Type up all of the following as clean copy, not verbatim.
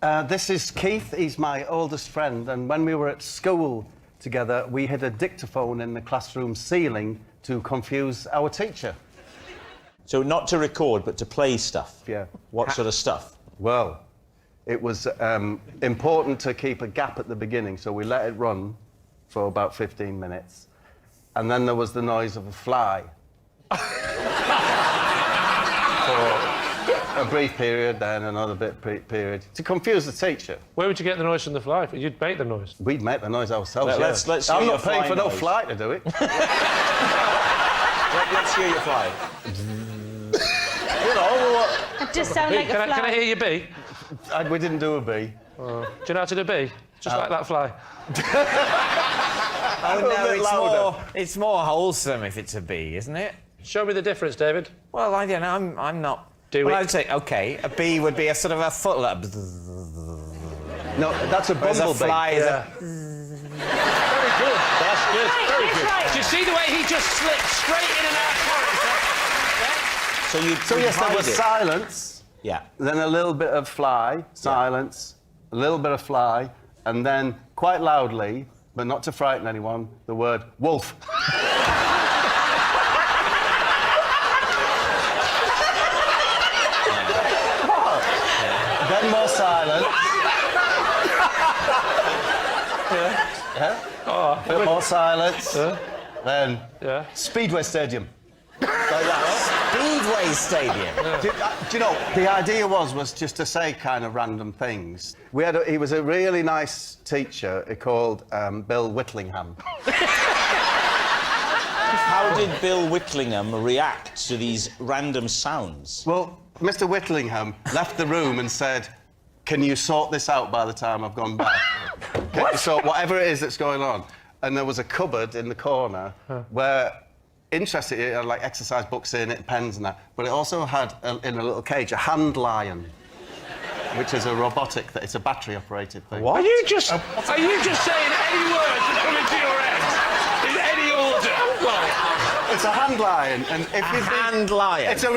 This is Keith. He's my oldest friend, and when we were at school together, we hid a dictaphone in the classroom ceiling to confuse our teacher. So not to record, but to play stuff? Yeah. What sort of stuff? Well, it was important to keep a gap at the beginning, so we let it run for about 15 minutes. And then there was the noise of a fly. For a brief period, then another period, to confuse the teacher. Where would you get the noise from the fly? You'd make the noise. We'd make the noise ourselves, Let's I'm hear not paying for noise. no fly to do it. Let's hear your fly. You know, It just sounds like a fly. Can I hear your bee? we didn't do a bee. Do you know how to do a bee? Just like that fly. Oh, A bit louder. it's more wholesome if it's a bee, isn't it? Show me the difference, David. Well, I don't know, I'm not... Do well, it. I'd say, OK, a bee would be a sort of a foot... No, that's a Whereas bumblebee. a fly is a... Very good. That's good. Very good. Right. Do you see the way he just slipped straight in and out of character? So you So yes, there was silence, Yeah. then a little bit of fly, silence, a little bit of fly, and then, quite loudly, but not to frighten anyone, the word wolf. Then more silence. Yeah. A bit more silence. Then Speedway Stadium. Like that. Speedway Stadium. Do you know, the idea was just to say kind of random things. He was a really nice teacher called Bill Whitlingham. How did Bill Whitlingham react to these random sounds? Well, Mr. Whitlingham left the room and said, "Can you sort this out by the time I've gone back? Can you sort whatever it is that's going on?" And there was a cupboard in the corner where, interestingly, it had like exercise books in it, pens and that, but it also had, in a little cage, a hand lion, which is a robotic, it's a battery-operated thing. What? Are you just saying any words that come into your head? In any order? Well, It's a hand lion, and if you hand lion? It's a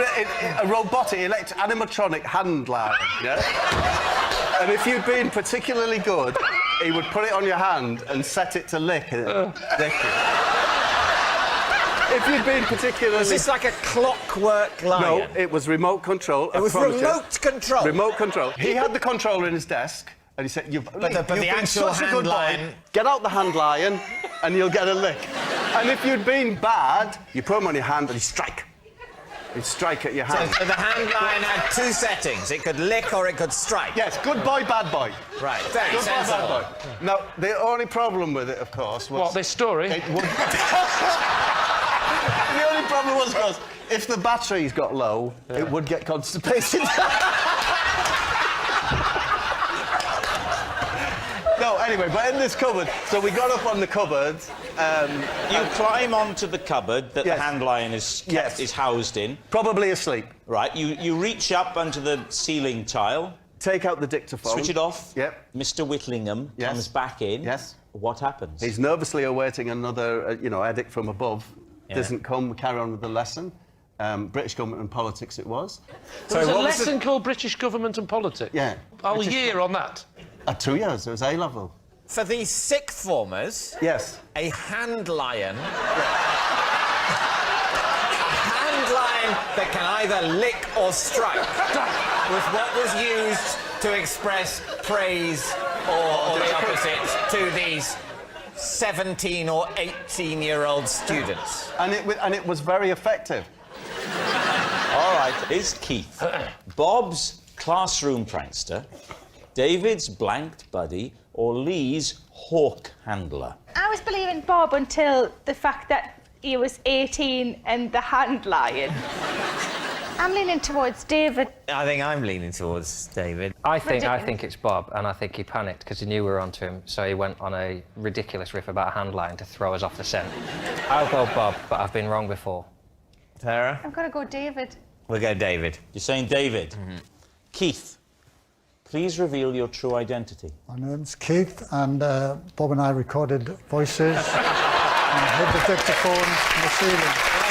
robotic, animatronic hand lion, yeah? And if you'd been particularly good, he would put it on your hand and set it to lick it. If you'd been particularly... Was this like a clockwork lion? No, it was remote control. It was remote control? Remote control. He had the controller in his desk, and he said, you've the been actual such a hand good boy. lion- Get out the hand lion, and you'll get a lick. And if you'd been bad, you put him on your hand and you strike. You strike at your hand. So the hand lion had two settings. It could lick or it could strike. Yes, good boy, bad boy. Right, very Good boy, sensible. bad boy. Now, the only problem with it, of course, was... what, this story? It would... The only problem was, because if the batteries got low, it would get constipated. No, anyway, but in this cupboard, so we got up on the cupboard. You climb onto the cupboard that Yes. the hand lion is housed in. Probably asleep. Right, you reach up onto the ceiling tile, Take out the dictaphone. switch it off. Yep. Mr. Whitlingham Yes. comes back in. Yes. What happens? He's nervously awaiting another, edict from above. Doesn't come, we carry on with the lesson. British government and politics it was. There was a lesson called British Government and Politics? Yeah. Whole year on that? 2 years, it was A-level. For these sixth formers, Yes. a hand lion... hand lion that can either lick or strike was what was used to express praise or the opposite to these 17 or 18-year-old students. And it was very effective. All right, is Keith Bob's classroom prankster, David's blanked buddy, or Lee's hawk handler? I was believing Bob until the fact that he was 18 and the hand lion. I'm leaning towards David. I think I'm leaning towards David. I think it's Bob, and I think he panicked because he knew we were onto him, so he went on a ridiculous riff about a hand lion to throw us off the scent. I'll go Bob, but I've been wrong before. Tara? I'm gonna go David. We'll go David. You're saying David. Keith, please reveal your true identity. My name's Keith, and Bob and I recorded voices and hid the dictaphone in the ceiling.